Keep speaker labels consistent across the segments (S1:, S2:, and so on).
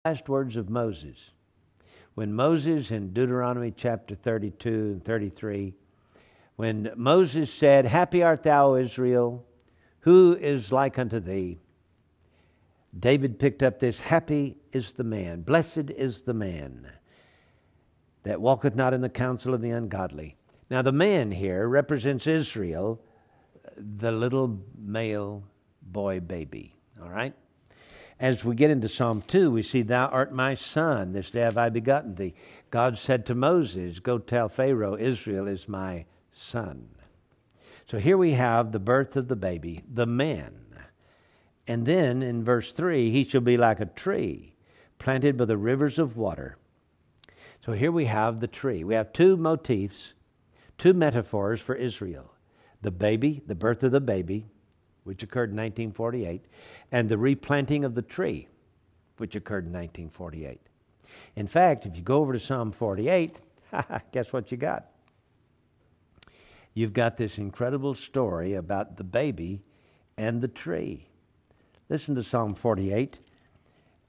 S1: last words of Moses. When Moses in Deuteronomy chapter 32 and 33, when Moses said, "Happy art thou, Israel, who is like unto thee?" David picked up this, "Happy is the man, blessed is the man that walketh not in the counsel of the ungodly." Now the man here represents Israel, the little male boy baby, all right? As we get into Psalm 2, we see, "Thou art my son, this day have I begotten thee." God said to Moses, "Go tell Pharaoh, Israel is my son." So here we have the birth of the baby, the man. And then in verse 3, "He shall be like a tree planted by the rivers of water." So here we have the tree. We have two motifs, two metaphors for Israel. The baby, the birth of the baby, which occurred in 1948, and the replanting of the tree, which occurred in 1948. In fact, if you go over to Psalm 48, guess what you got? You've got this incredible story about the baby and the tree. Listen to Psalm 48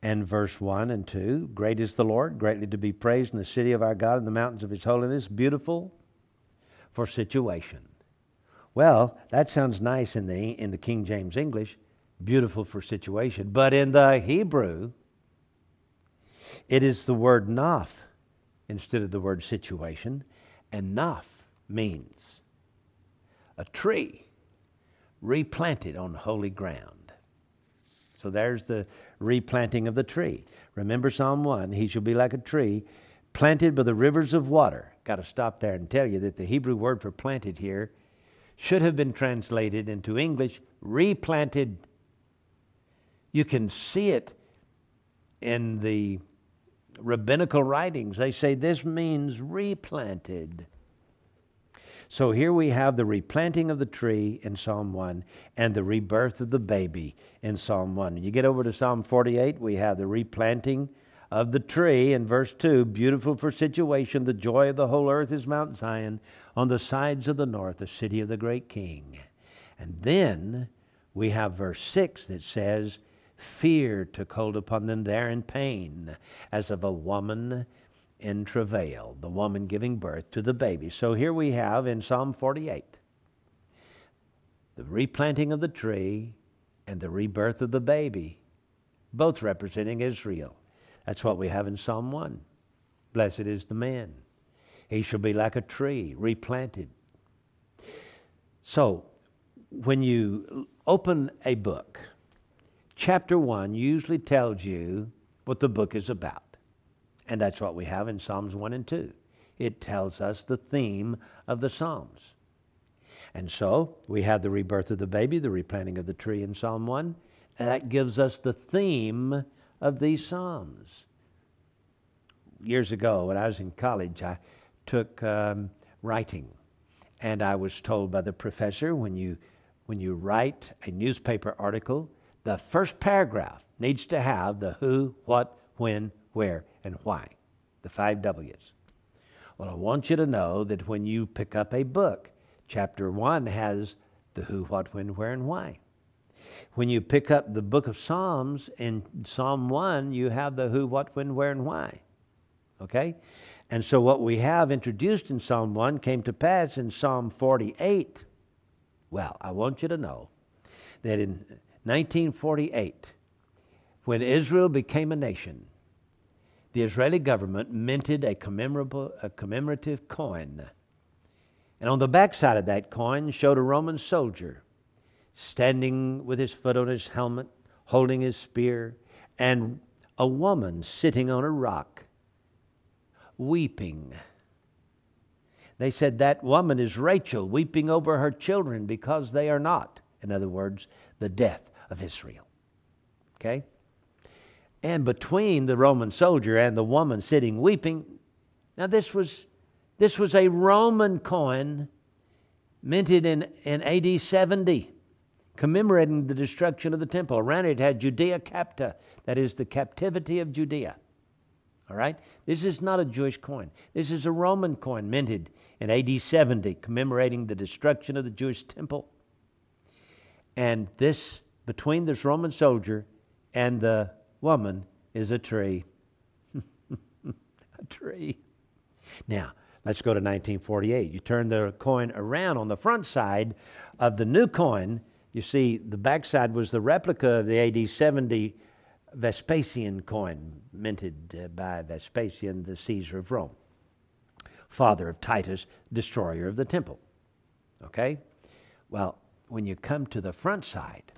S1: and verse 1 and 2. "Great is the Lord, greatly to be praised in the city of our God, in the mountains of his holiness, beautiful for situation." Well, that sounds nice in the King James English, beautiful for situation. But in the Hebrew, it is the word naph instead of the word situation. And naph means a tree replanted on holy ground. So there's the replanting of the tree. Remember Psalm 1, "He shall be like a tree planted by the rivers of water." Got to stop there and tell you that the Hebrew word for planted here should have been translated into English, replanted. You can see it in the rabbinical writings. They say this means replanted. So here we have the replanting of the tree in Psalm 1 and the rebirth of the baby in Psalm 1. You get over to Psalm 48, we have the replanting of the tree in verse 2, "Beautiful for situation, the joy of the whole earth is Mount Zion, on the sides of the north, the city of the great King." And then we have verse 6 that says, "Fear took hold upon them there in pain, as of a woman in travail," the woman giving birth to the baby. So here we have in Psalm 48 the replanting of the tree and the rebirth of the baby, both representing Israel. That's what we have in Psalm 1. "Blessed is the man. He shall be like a tree replanted." So when you open a book, chapter 1 usually tells you what the book is about. And that's what we have in Psalms 1 and 2. It tells us the theme of the Psalms. And so we have the rebirth of the baby, the replanting of the tree in Psalm 1. And that gives us the theme of these Psalms. Years ago, when I was in college, I took writing. And I was told by the professor, when you write a newspaper article, the first paragraph needs to have the who, what, when, where, and why. The 5 W's. Well, I want you to know that when you pick up a book, chapter 1 has the who, what, when, where, and why. When you pick up the book of Psalms, in Psalm 1, you have the who, what, when, where, and why. Okay? And so what we have introduced in Psalm 1 came to pass in Psalm 48. Well, I want you to know that in 1948, when Israel became a nation, the Israeli government minted a commemorative coin. And on the backside of that coin showed a Roman soldier standing with his foot on his helmet, holding his spear, and a woman sitting on a rock, weeping. They said that woman is Rachel, weeping over her children because they are not. In other words, the death of Israel. Okay? And between the Roman soldier and the woman sitting weeping, now this was a Roman coin minted in AD 70, commemorating the destruction of the temple. Around it had Judea Capta, that is the captivity of Judea. All right? This is not a Jewish coin. This is a Roman coin minted in AD 70, commemorating the destruction of the Jewish temple. And this, between this Roman soldier and the woman, is a tree. A tree. Now, let's go to 1948. You turn the coin around on the front side of the new coin. You see, the backside was the replica of the AD 70 Vespasian coin, minted by Vespasian, the Caesar of Rome, father of Titus, destroyer of the temple. Okay? Well, when you come to the front side,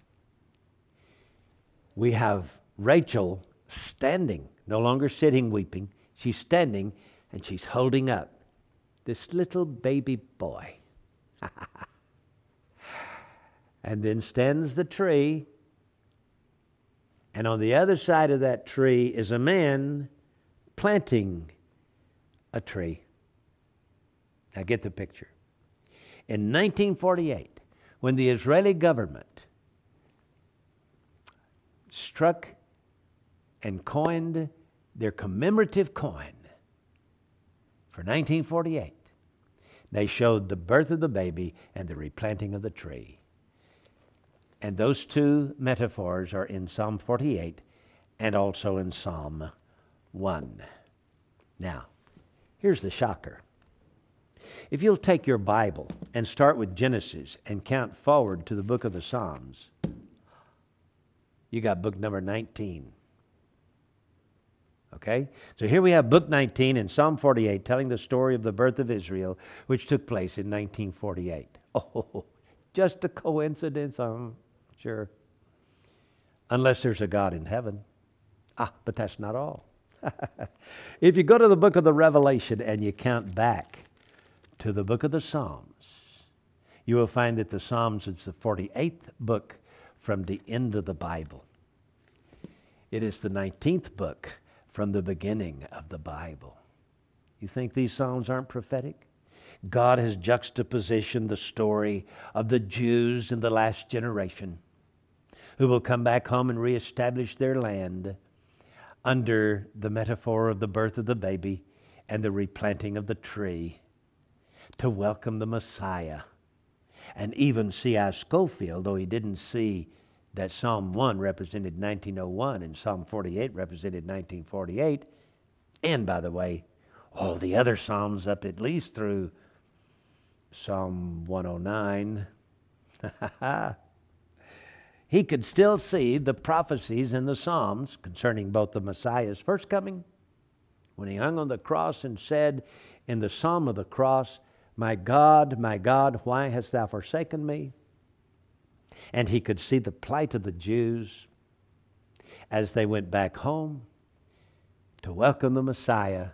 S1: we have Rachel standing, no longer sitting weeping. She's standing and she's holding up this little baby boy. And then stands the tree, and on the other side of that tree is a man planting a tree. Now get the picture. In 1948, when the Israeli government struck and coined their commemorative coin for 1948, they showed the birth of the baby and the replanting of the tree. And those two metaphors are in Psalm 48 and also in Psalm 1. Now, here's the shocker. If you'll take your Bible and start with Genesis and count forward to the book of the Psalms, you got book number 19. Okay? So here we have book 19 in Psalm 48 telling the story of the birth of Israel, which took place in 1948. Oh, just a coincidence, sure. Unless there's a God in heaven. But that's not all. If you go to the book of the Revelation and you count back to the book of the Psalms, you will find that the Psalms is the 48th book from the end of the Bible. It is the 19th book from the beginning of the Bible. You think these Psalms aren't prophetic? God has juxtapositioned the story of the Jews in the last generation who will come back home and reestablish their land under the metaphor of the birth of the baby and the replanting of the tree to welcome the Messiah. And even C.I. Scofield, though he didn't see that Psalm 1 represented 1901 and Psalm 48 represented 1948, and by the way, all the other Psalms up at least through Psalm 109, he could still see the prophecies in the Psalms concerning both the Messiah's first coming, when he hung on the cross and said in the Psalm of the cross, my God, why hast thou forsaken me? And he could see the plight of the Jews as they went back home to welcome the Messiah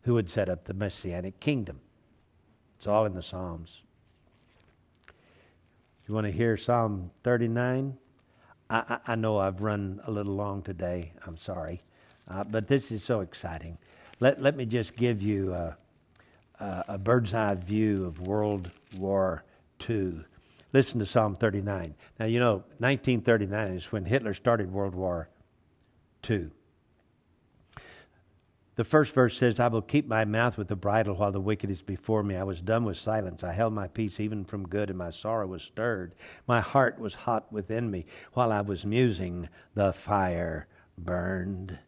S1: who would set up the Messianic kingdom. It's all in the Psalms. You want to hear Psalm 39? I know I've run a little long today. I'm sorry. But this is so exciting. Let me just give you a bird's eye view of World War II. Listen to Psalm 39. Now, you know, 1939 is when Hitler started World War II. The first verse says, I will keep my mouth with the bridle while the wicked is before me. I was dumb with silence. I held my peace even from good, and my sorrow was stirred. My heart was hot within me. While I was musing, the fire burned.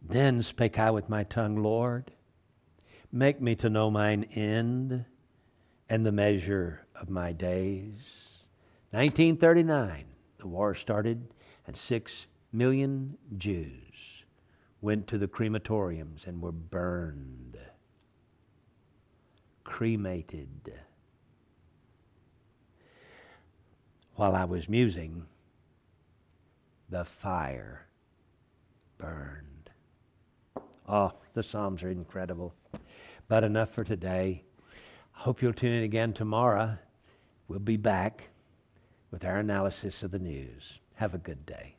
S1: Then spake I with my tongue, Lord, make me to know mine end and the measure of my days. 1939, the war started, and 6 million Jews went to the crematoriums and were burned, cremated. While I was musing, the fire burned. Oh, the Psalms are incredible. But enough for today. Hope you'll tune in again tomorrow. We'll be back with our analysis of the news. Have a good day.